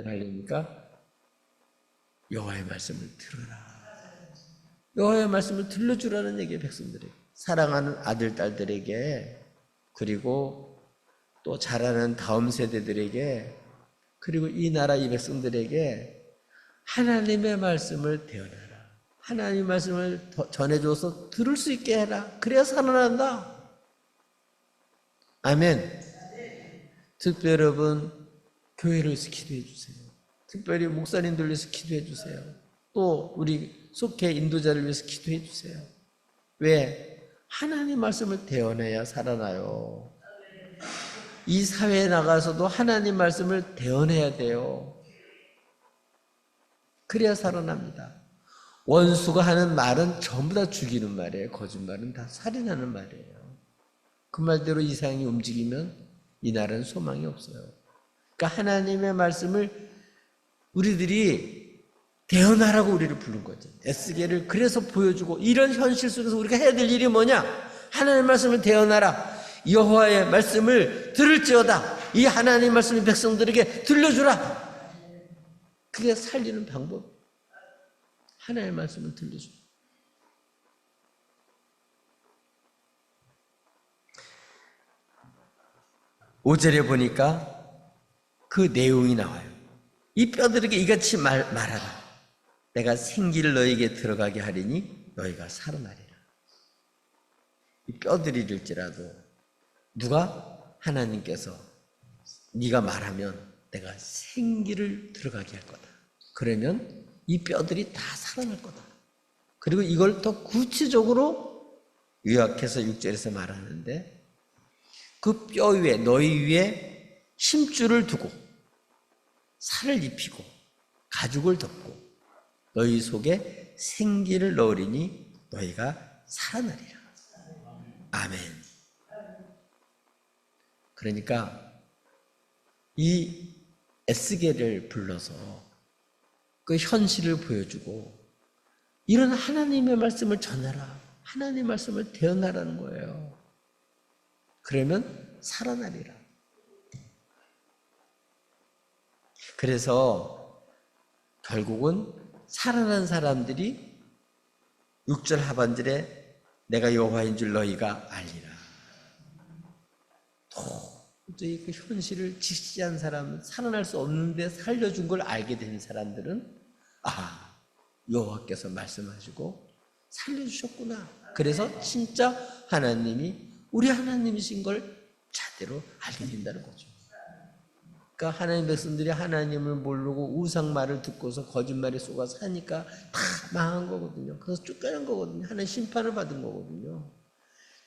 하려니까 여호와의 말씀을 들어라. 여호와의 말씀을 들려주라는 얘기예요. 백성들에게, 사랑하는 아들 딸들에게, 그리고 또 자라는 다음 세대들에게, 그리고 이 나라 이 백성들에게 하나님의 말씀을 대언하라. 하나님의 말씀을 전해줘서 들을 수 있게 해라. 그래야 살아난다. 아멘. 특별히 여러분, 교회를 위해서 기도해 주세요. 특별히 목사님들 위해서 기도해 주세요. 또 우리 속해 인도자를 위해서 기도해 주세요. 왜? 하나님 말씀을 대언해야 살아나요. 이 사회에 나가서도 하나님 말씀을 대언해야 돼요. 그래야 살아납니다. 원수가 하는 말은 전부 다 죽이는 말이에요. 거짓말은 다 살인하는 말이에요. 그 말대로 이 세상이 움직이면 이 나라는 소망이 없어요. 그러니까 하나님의 말씀을 우리들이 대언하라고 우리를 부른 거죠. 에스겔을 그래서 보여주고, 이런 현실 속에서 우리가 해야 될 일이 뭐냐? 하나님의 말씀을 대언하라. 여호와의 말씀을 들을지어다. 이 하나님의 말씀을 백성들에게 들려주라. 그게 살리는 방법. 하나님의 말씀을 들려줘. 5절에 보니까 그 내용이 나와요. 이 뼈들에게 이같이 말하라. 내가 생기를 너에게 들어가게 하리니 너희가 살아나리라. 이 뼈들일지라도 누가? 하나님께서 네가 말하면 내가 생기를 들어가게 할 거다. 그러면 이 뼈들이 다 살아날 거다. 그리고 이걸 더 구체적으로 요약해서 6절에서 말하는데, 그 뼈 위에, 너희 위에 힘줄을 두고 살을 입히고 가죽을 덮고 너희 속에 생기를 넣으리니 너희가 살아나리라. 아멘. 그러니까 이 에스겔을 불러서 그 현실을 보여주고, 이런 하나님의 말씀을 전하라. 하나님의 말씀을 대언하라는 거예요. 그러면 살아나리라. 그래서 결국은 살아난 사람들이 6절 하반절에 내가 여호와인 줄 너희가 알리라. 도저히 그 현실을 직시한 사람은, 살아날 수 없는데 살려준 걸 알게 된 사람들은, 아, 여호와께서 말씀하시고 살려주셨구나. 그래서 진짜 하나님이 우리 하나님이신 걸 제대로 알게 된다는 거죠. 그러니까 하나님 백성들이 하나님을 모르고 우상 말을 듣고서 거짓말에 속아 사니까 다 망한 거거든요. 그래서 쫓겨난 거거든요. 하나님 심판을 받은 거거든요.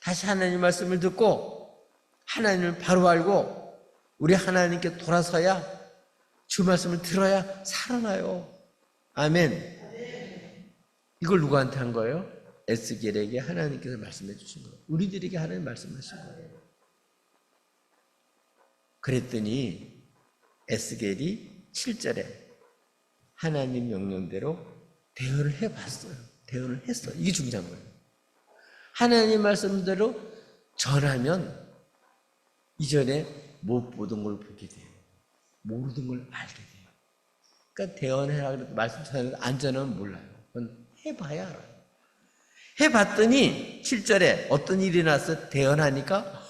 다시 하나님 말씀을 듣고 하나님을 바로 알고 우리 하나님께 돌아서야, 주 말씀을 들어야 살아나요. 아멘. 이걸 누구한테 한 거예요? 에스겔에게 하나님께서 말씀해 주신 거예요. 우리들에게 하나님 말씀하신 거예요. 그랬더니 에스겔이 7절에 하나님 명령대로 대언을 해봤어요. 대언을 했어요. 이게 중요한 거예요. 하나님 말씀대로 전하면 이전에 못 보던 걸 보게 돼요. 모르던 걸 알게 돼요. 그러니까 대언해라 그래도 말씀 전하는데 안 전하면 몰라요. 그건 해봐야 알아요. 해봤더니 7절에 어떤 일이 나서 대언하니까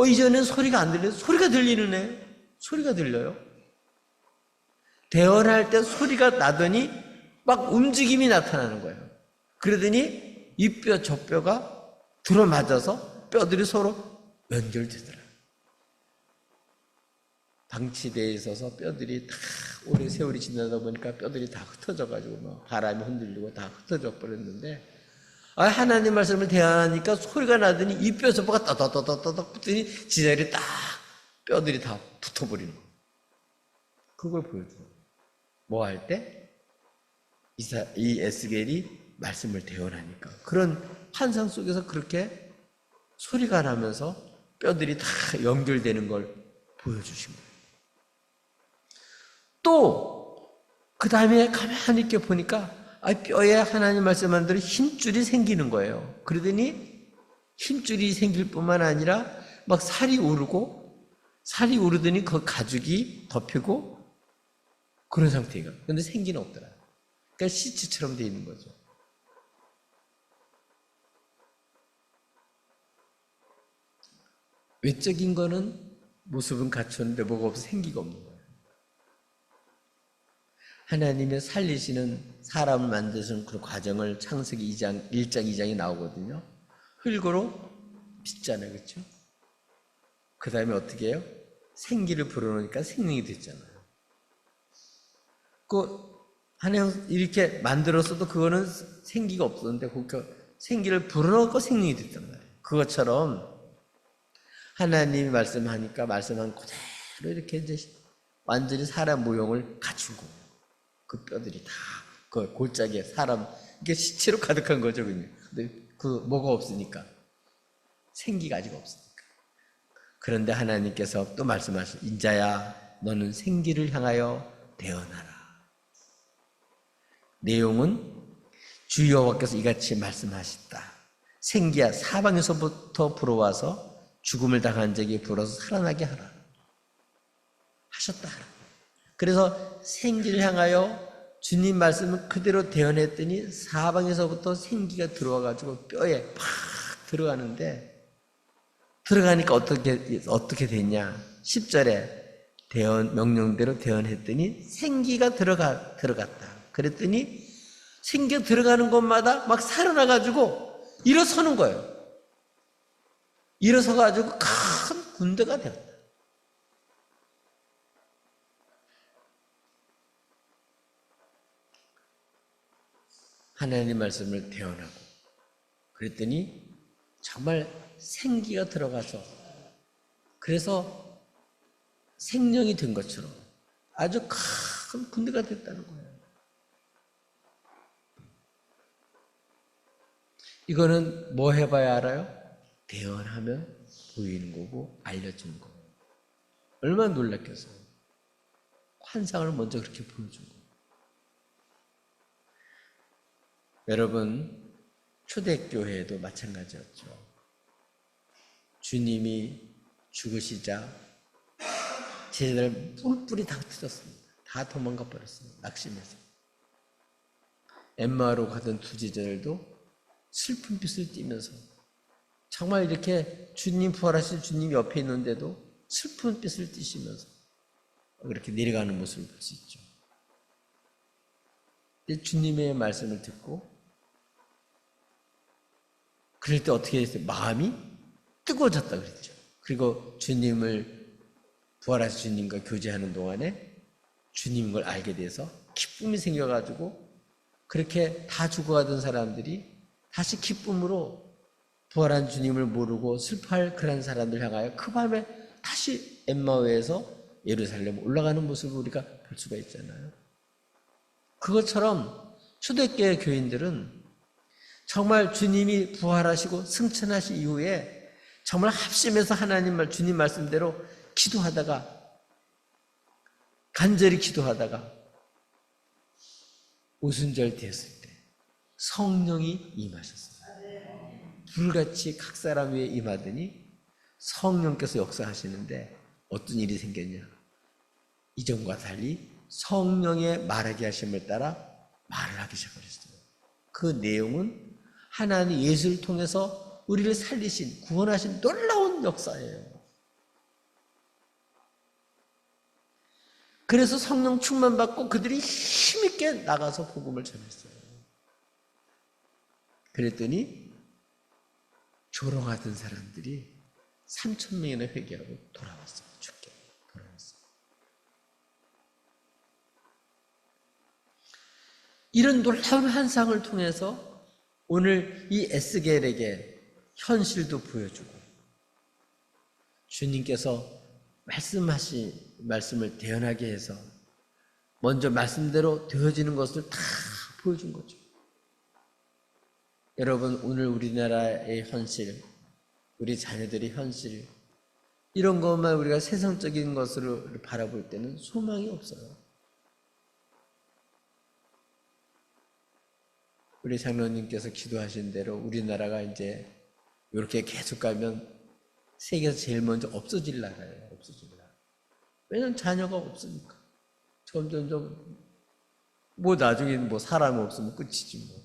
이전엔 소리가 안 들려요. 소리가 들리는 애. 소리가 들려요. 대언할 때 소리가 나더니 막 움직임이 나타나는 거예요. 그러더니 이 뼈 저 뼈가 들어맞아서 뼈들이 서로 연결되더라. 방치대에 있어서 뼈들이 다 오래 세월이 지나다 보니까 뼈들이 다 흩어져가지고 막 바람이 흔들리고 다 흩어져 버렸는데, 하나님 말씀을 대하니까 소리가 나더니 이 뼈 저 뼈가 떠떠떠떠떠 붙더니 지자리에 딱 뼈들이 다 붙어버리는 거예요. 그걸 보여줘요. 뭐 할 때? 이 에스겔이 말씀을 대언하니까. 그런 환상 속에서 그렇게 소리가 나면서 뼈들이 다 연결되는 걸 보여주신 거예요. 또 그 다음에 가만히 있게 보니까 뼈에 하나님 말씀한 대로 힘줄이 생기는 거예요. 그러더니 힘줄이 생길 뿐만 아니라 막 살이 오르더니 그 가죽이 덮이고 그런 상태가. 근데 생기는 없더라. 그러니까 시체처럼 돼 있는 거죠. 외적인 거는 모습은 갖췄는데 뭐가 없어 생기가 없는 거예요. 하나님의 살리시는 사람을 만드시는 그 과정을 창세기 2장, 1장, 2장이 나오거든요. 흙으로 빚잖아요. 그렇죠? 그 다음에 어떻게 해요? 생기를 불어넣으니까 생명이 됐잖아요. 하나님 이렇게 만들었어도 그거는 생기가 없었는데 그 생기를 불어넣고 생명이 됐단 말이에요. 그것처럼 하나님이 말씀하니까 말씀한 그대로 이렇게 이제 완전히 사람 모형을 갖추고 그 뼈들이 다 그 골짜기에 사람 이게 시체로 가득한 거죠. 그냥. 근데 그 뭐가 없으니까 생기가 아직 없으니까. 그런데 하나님께서 또 말씀하시죠. 인자야 너는 생기를 향하여 대언하라. 내용은 주 여호와께서 이같이 말씀하셨다. 생기야 사방에서부터 불어와서 죽음을 당한 자에게 불어서 살아나게 하라. 하셨다. 그래서 생기를 향하여 주님 말씀을 그대로 대언했더니 사방에서부터 생기가 들어와가지고 뼈에 팍 들어가는데 들어가니까 어떻게 됐냐. 10절에 명령대로 대언했더니 생기가 들어갔다. 그랬더니 생기가 들어가는 곳마다 막 살아나가지고 일어서는 거예요. 일어서가지고 큰 군대가 되었다. 하나님 말씀을 대언하고 그랬더니 정말 생기가 들어가서 그래서 생명이 된 것처럼 아주 큰 군대가 됐다는 거예요. 이거는 뭐 해봐야 알아요? 대언하면 보이는 거고 알려주는 거예요. 얼마나 놀랐겠어요. 환상을 먼저 그렇게 보여준 거예요. 여러분 초대교회도 마찬가지였죠. 주님이 죽으시자 제자들 뿔뿔이 다 흩어졌습니다. 다 도망가 버렸습니다. 낙심해서. 엠마오로 가던 두 제자들도 슬픈 빛을 띠면서 정말 이렇게 주님 부활하신 주님 옆에 있는데도 슬픈 빛을 띠시면서 그렇게 내려가는 모습을 볼 수 있죠. 주님의 말씀을 듣고 그럴 때 어떻게 했어요? 마음이 뜨거워졌다 그랬죠. 그리고 주님을 부활하신 주님과 교제하는 동안에 주님인 걸 알게 돼서 기쁨이 생겨가지고 그렇게 다 죽어가던 사람들이 다시 기쁨으로 부활한 주님을 모르고 슬퍼할 그런 사람들 향하여 그 밤에 다시 엠마오에서 예루살렘 올라가는 모습을 우리가 볼 수가 있잖아요. 그것처럼 초대교회 교인들은 정말 주님이 부활하시고 승천하신 이후에 정말 합심해서 주님 말씀대로 기도하다가 간절히 기도하다가 오순절 되었을 때 성령이 임하셨어요. 불같이 각 사람 위에 임하더니 성령께서 역사하시는데 어떤 일이 생겼냐. 이전과 달리 성령의 말하게 하심을 따라 말을 하기 시작했어요. 그 내용은 하나님 예수를 통해서 우리를 살리신 구원하신 놀라운 역사예요. 그래서 성령 충만받고 그들이 힘있게 나가서 복음을 전했어요. 그랬더니 조롱하던 사람들이 3,000명이나 회개하고 돌아왔어요. 죽게 돌아왔어요. 이런 놀라운 환상을 통해서 오늘 이 에스겔에게 현실도 보여주고 주님께서 말씀을 대언하게 해서 먼저 말씀대로 되어지는 것을 다 보여준 거죠. 여러분 오늘 우리나라의 현실, 우리 자녀들의 현실 이런 것만 우리가 세상적인 것으로 바라볼 때는 소망이 없어요. 우리 장로님께서 기도하신 대로 우리나라가 이제 이렇게 계속 가면 세계에서 제일 먼저 없어질 나라예요. 없어질 나라. 왜냐하면 자녀가 없으니까. 점점점 뭐 나중에 뭐 사람 없으면 끝이지 뭐.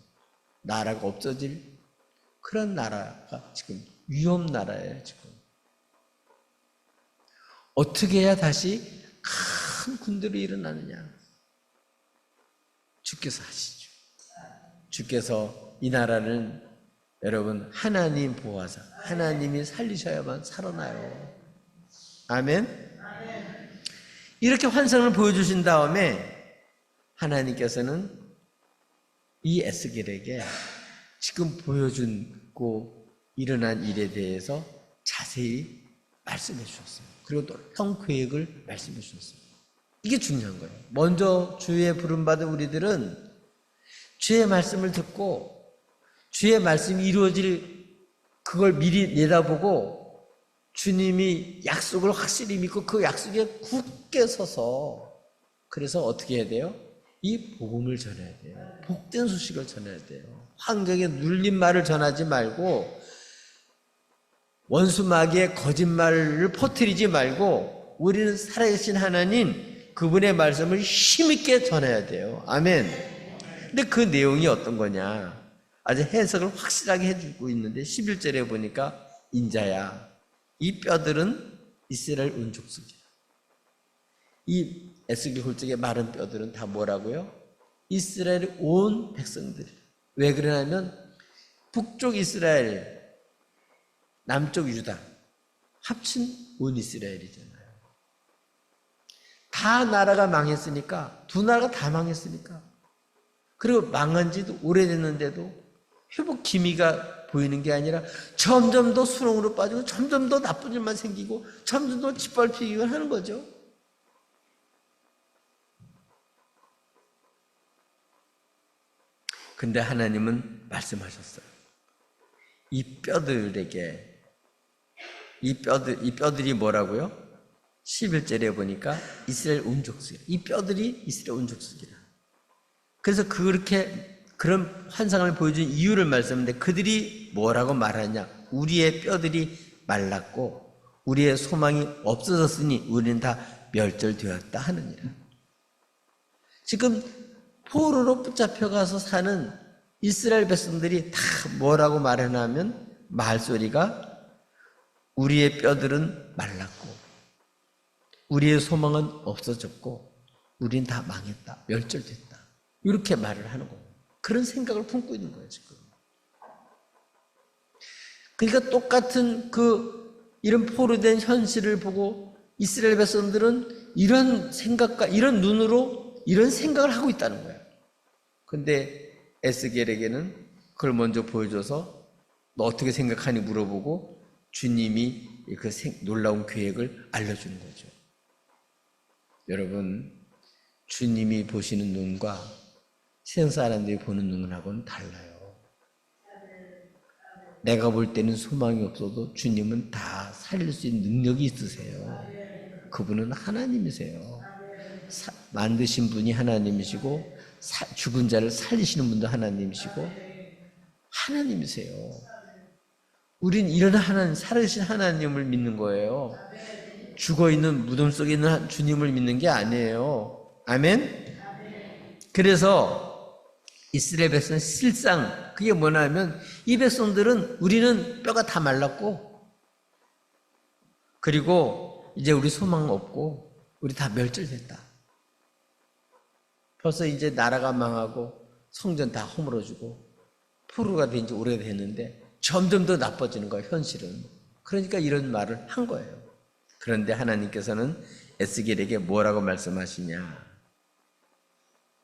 나라가 없어질 그런 나라가 지금 위험 나라예요, 지금. 어떻게 해야 다시 큰 군대로 일어나느냐? 주께서 하시죠. 주께서 이 나라는 여러분 하나님 보호하사 하나님이 살리셔야만 살아나요. 아멘. 이렇게 환상을 보여주신 다음에 하나님께서는 이 에스겔에게 지금 보여준고 일어난 일에 대해서 자세히 말씀해 주셨어요. 그리고 놀라운 계획을 말씀해 주셨어요. 이게 중요한 거예요. 먼저 주의 부름받은 우리들은 주의 말씀을 듣고 주의 말씀이 이루어질 그걸 미리 내다보고 주님이 약속을 확실히 믿고 그 약속에 굳게 서서 그래서 어떻게 해야 돼요? 이 복음을 전해야 돼요. 복된 소식을 전해야 돼요. 환경에 눌린 말을 전하지 말고 원수 마귀의 거짓말을 퍼뜨리지 말고 우리는 살아계신 하나님 그분의 말씀을 힘있게 전해야 돼요. 아멘. 근데 그 내용이 어떤 거냐? 아주 해석을 확실하게 해주고 있는데 11절에 보니까 인자야 이 뼈들은 이스라엘 온 족속이야. 이 에스겔 홀짝의 마른 뼈들은 다 뭐라고요? 이스라엘의 온 백성들이. 왜 그러냐면 북쪽 이스라엘, 남쪽 유다 합친 온 이스라엘이잖아요. 다 나라가 망했으니까 두 나라가 다 망했으니까 그리고 망한 지도 오래됐는데도 회복 기미가 보이는 게 아니라 점점 더 수렁으로 빠지고 점점 더 나쁜 일만 생기고 점점 더 짓밟히기만 하는 거죠. 근데 하나님은 말씀하셨어요. 이 뼈들에게 이 뼈들이 뭐라고요? 11절에 보니까 이스라엘 온 족속이야. 이 뼈들이 이스라엘 온 족속이라. 그래서 그런 환상을 보여준 이유를 말씀하는데 그들이 뭐라고 말하냐? 우리의 뼈들이 말랐고 우리의 소망이 없어졌으니 우리는 다 멸절되었다 하느니라. 지금 포로로 붙잡혀가서 사는 이스라엘 백성들이 다 뭐라고 말하냐면 말소리가 우리의 뼈들은 말랐고 우리의 소망은 없어졌고 우린 다 망했다, 멸절됐다 이렇게 말을 하는 거예요. 그런 생각을 품고 있는 거예요 지금. 그러니까 똑같은 이런 포로된 현실을 보고 이스라엘 백성들은 이런 생각과 이런 눈으로 이런 생각을 하고 있다는 거예요. 근데 에스겔에게는 그걸 먼저 보여줘서 너 어떻게 생각하니 물어보고 주님이 그 놀라운 계획을 알려주는 거죠. 여러분, 주님이 보시는 눈과 세상 사람들이 보는 눈하고는 달라요. 내가 볼 때는 소망이 없어도 주님은 다 살릴 수 있는 능력이 있으세요. 그분은 하나님이세요. 만드신 분이 하나님이시고 죽은 자를 살리시는 분도 하나님이시고 하나님이세요. 우린 이런 하나님, 살아계신 하나님을 믿는 거예요. 죽어있는 무덤 속에 있는 주님을 믿는 게 아니에요. 아멘? 그래서 이스라엘 백성은 실상 그게 뭐냐면 이 백성들은 우리는 뼈가 다 말랐고 그리고 이제 우리 소망 없고 우리 다 멸절됐다. 벌써 이제 나라가 망하고 성전 다 허물어지고 포로가 된 지 오래됐는데 점점 더 나빠지는 거예요, 현실은. 그러니까 이런 말을 한 거예요. 그런데 하나님께서는 에스겔에게 뭐라고 말씀하시냐?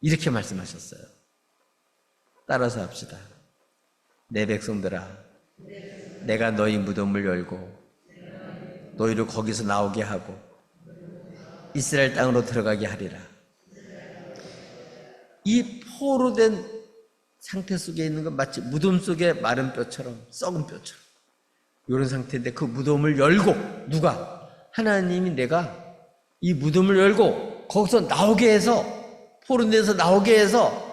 이렇게 말씀하셨어요. 따라서 합시다. 내 백성들아, 내가 너희 무덤을 열고 너희를 거기서 나오게 하고 이스라엘 땅으로 들어가게 하리라. 이 포로된 상태 속에 있는 건 마치 무덤 속에 마른 뼈처럼 썩은 뼈처럼 이런 상태인데 그 무덤을 열고 누가? 하나님이 내가 이 무덤을 열고 거기서 나오게 해서 포로돼서 나오게 해서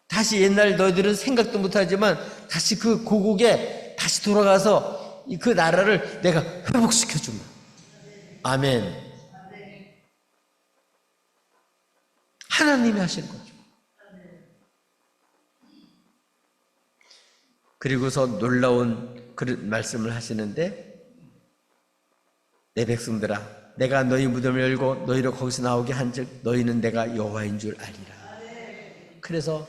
다시 옛날 너희들은 생각도 못하지만 다시 그 고국에 다시 돌아가서 그 나라를 내가 회복시켜주마. 아멘. 하나님이 하신 거죠. 그리고서 놀라운 그런 말씀을 하시는데, 내 백성들아, 내가 너희 무덤을 열고 너희를 거기서 나오게 한즉 너희는 내가 여호와인 줄 아리라. 그래서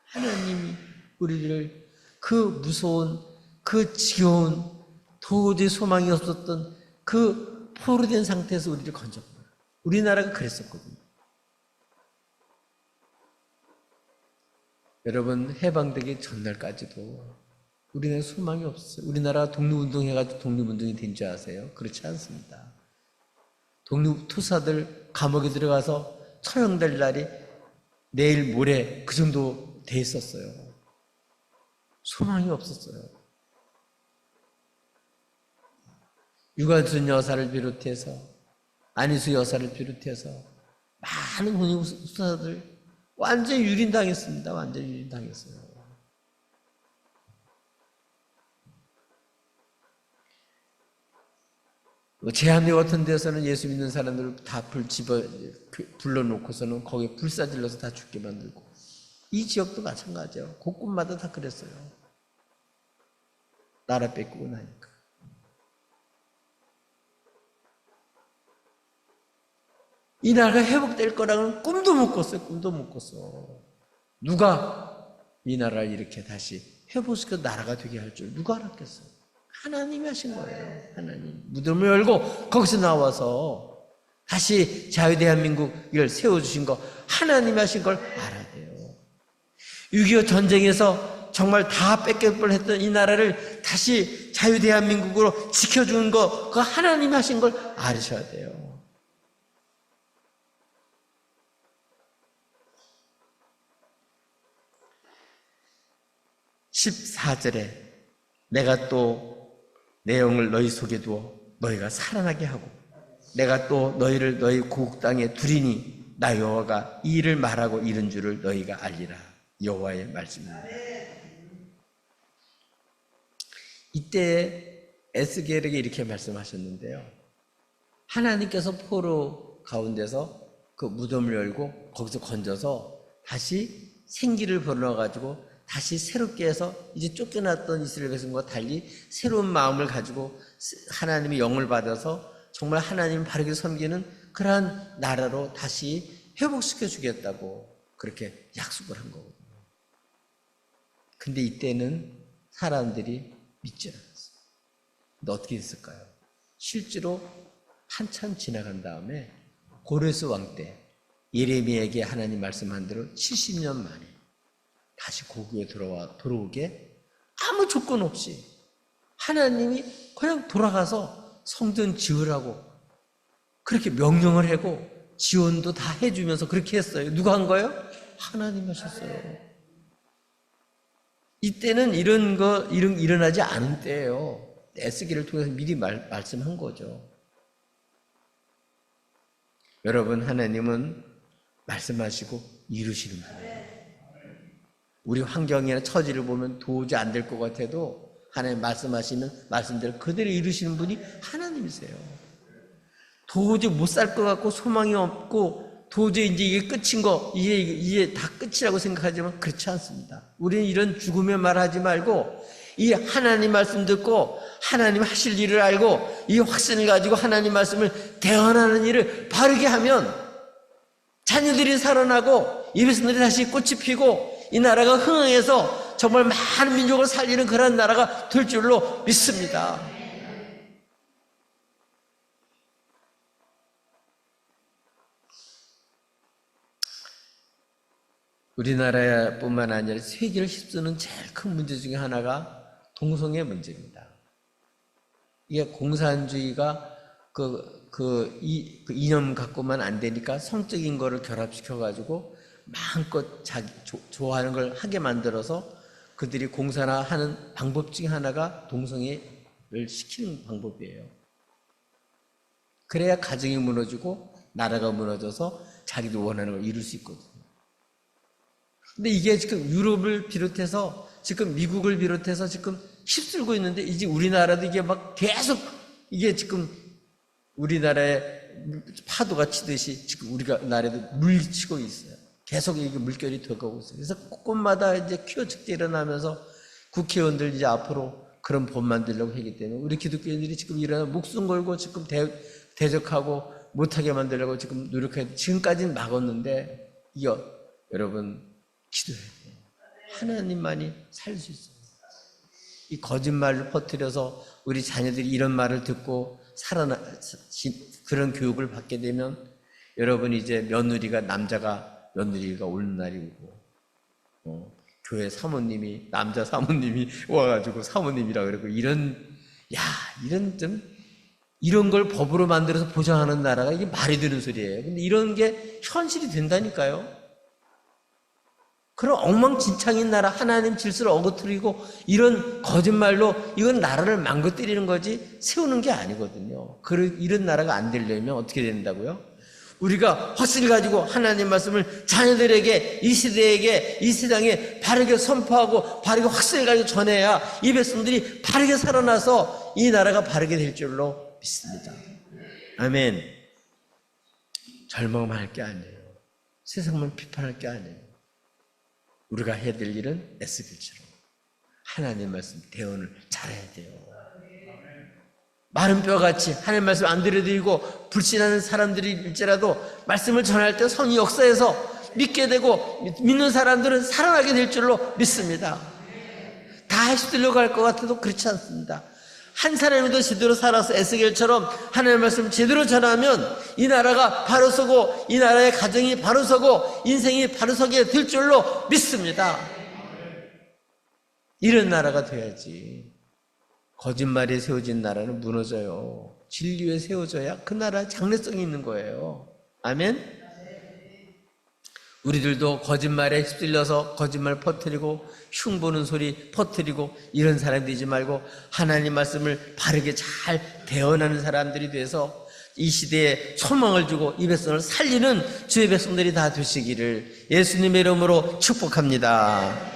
하나님이 우리를 그 무서운, 그 지겨운, 도저히 소망이 없었던 그 포로된 상태에서 우리를 건졌구나. 우리나라가 그랬었거든요. 여러분, 해방되기 전날까지도 우리나라에 소망이 없었어요. 우리나라가 독립운동 해가지고 독립운동이 된 줄 아세요? 그렇지 않습니다. 독립투사들 감옥에 들어가서 처형될 날이 내일 모레 그 정도 돼 있었어요. 소망이 없었어요. 유관순 여사를 비롯해서, 안희수 여사를 비롯해서 많은 독립투사들 완전히 유린당했습니다. 완전히 유린당했어요. 제한대 같은 데서는 예수 믿는 사람들을 다 불러놓고서는 거기에 불사질러서 다 죽게 만들고, 이 지역도 마찬가지예요. 곳곳마다 다 그랬어요. 나라 뺏기고 나니까. 이 나라가 회복될 거라고는 꿈도 못 꿨어요. 꿈도 못 꿨어. 누가 이 나라를 이렇게 다시 회복시켜 나라가 되게 할 줄 누가 알았겠어요? 하나님이 하신 거예요. 하나님. 무덤을 열고 거기서 나와서 다시 자유대한민국을 세워주신 거, 하나님이 하신 걸 알아야 돼요. 6.25 전쟁에서 정말 다 뺏길 뻔했던 이 나라를 다시 자유대한민국으로 지켜주는 거, 그거 하나님이 하신 걸 알으셔야 돼요. 14절에 내가 또 내 영을 너희 속에 두어 너희가 살아나게 하고 내가 또 너희를 너희 고국 땅에 두리니 나 여호와가 이 일을 말하고 이른 줄을 너희가 알리라. 여호와의 말씀입니다. 이때 에스겔에게 이렇게 말씀하셨는데요. 하나님께서 포로 가운데서 그 무덤을 열고 거기서 건져서 다시 생기를 불어넣어가지고 다시 새롭게 해서 이제 쫓겨났던 이스라엘 백성과 달리 새로운 마음을 가지고 하나님의 영을 받아서 정말 하나님을 바르게 섬기는 그러한 나라로 다시 회복시켜 주겠다고 그렇게 약속을 한 거거든요. 근데 이때는 사람들이 믿지 않았어요. 근데 어떻게 됐을까요? 실제로 한참 지나간 다음에 고레스 왕 때 예레미야에게 하나님 말씀한 대로 70년 만에 다시 고국에 들어오게 아무 조건 없이 하나님이 그냥 돌아가서 성전 지으라고 그렇게 명령을 하고 지원도 다 해주면서 그렇게 했어요. 누가 한 거예요? 하나님 하셨어요. 이때는 이런 거 일어나지 않은 때예요. 에스겔을 통해서 미리 말씀한 거죠. 여러분, 하나님은 말씀하시고 이루시는 분이에요. 우리 환경이나 처지를 보면 도저히 안 될 것 같아도 하나님 말씀하시는 말씀대로 그대로 이루시는 분이 하나님이세요. 도저히 못 살 것 같고 소망이 없고 도저히 이제 이게 끝인 거, 이게 다 끝이라고 생각하지만 그렇지 않습니다. 우리는 이런 죽음의 말 하지 말고 이 하나님 말씀 듣고 하나님 하실 일을 알고 이 확신을 가지고 하나님 말씀을 대언하는 일을 바르게 하면 자녀들이 살아나고 이 백성들이 다시 꽃이 피고 이 나라가 흥황해서 정말 많은 민족을 살리는 그런 나라가 될 줄로 믿습니다. 우리나라뿐만 아니라 세계를 휩쓰는 제일 큰 문제 중에 하나가 동성애 문제입니다. 이게 공산주의가 이념 갖고만 안 되니까 성적인 거를 결합시켜가지고 마음껏 자기 좋아하는 걸 하게 만들어서 그들이 공산화하는 방법 중에 하나가 동성애를 시키는 방법이에요. 그래야 가정이 무너지고 나라가 무너져서 자기도 원하는 걸 이룰 수 있거든요. 근데 이게 지금 유럽을 비롯해서 지금 미국을 비롯해서 지금 휩쓸고 있는데 이제 우리나라도 이게 막 계속 이게 지금 우리나라의 파도가 치듯이 지금 우리가 나라에도 물리치고 있어요. 계속 이게 물결이 더가고 있어요. 그래서 곳곳마다 이제 퀴어 축제 일어나면서 국회의원들 이제 앞으로 그런 법 만들려고 하기 때문에 우리 기독교인들이 지금 일어나 목숨 걸고 지금 대적하고 못하게 만들려고 지금 노력해서 지금까지는 막았는데 이거 여러분 기도해야 돼요. 하나님만이 살 수 있어요. 이 거짓말을 퍼뜨려서 우리 자녀들이 이런 말을 듣고 그런 교육을 받게 되면 여러분 이제 며느리가 남자가 며느리가 오는 날이 오고 교회 사모님이 남자 사모님이 와가지고 사모님이라 그러고 이런 걸 법으로 만들어서 보장하는 나라가 이게 말이 되는 소리예요. 근데 이런 게 현실이 된다니까요. 그런 엉망진창인 나라 하나님 질서를 어거뜨리고 이런 거짓말로 이건 나라를 망가뜨리는 거지 세우는 게 아니거든요. 이런 나라가 안 되려면 어떻게 된다고요? 우리가 확신을 가지고 하나님 말씀을 자녀들에게 이 시대에게 이 세상에 바르게 선포하고 바르게 확신을 가지고 전해야 이 백성들이 바르게 살아나서 이 나라가 바르게 될 줄로 믿습니다. 아멘. 절망만 할 게 아니에요. 세상만 비판할 게 아니에요. 우리가 해야 될 일은 에스겔처럼 하나님 말씀 대언을 잘해야 돼요. 마른 뼈같이 하나님 말씀 안 들여드리고 불신하는 사람들일지라도 말씀을 전할 때 성이 역사해서 믿게 되고 믿는 사람들은 살아나게 될 줄로 믿습니다. 다 휩쓸려고 할 것 같아도 그렇지 않습니다. 한 사람이라도 제대로 살아서 에스겔처럼 하나님의 말씀 제대로 전하면 이 나라가 바로 서고 이 나라의 가정이 바로 서고 인생이 바로 서게 될 줄로 믿습니다. 이런 나라가 돼야지. 거짓말에 세워진 나라는 무너져요. 진리에 세워져야 그 나라의 장래성이 있는 거예요. 아멘? 우리들도 거짓말에 휩쓸려서 거짓말 퍼뜨리고 흉보는 소리 퍼뜨리고 이런 사람 되지 말고 하나님 말씀을 바르게 잘 대언하는 사람들이 돼서 이 시대에 소망을 주고 이 백성을 살리는 주의 백성들이 다 되시기를 예수님의 이름으로 축복합니다.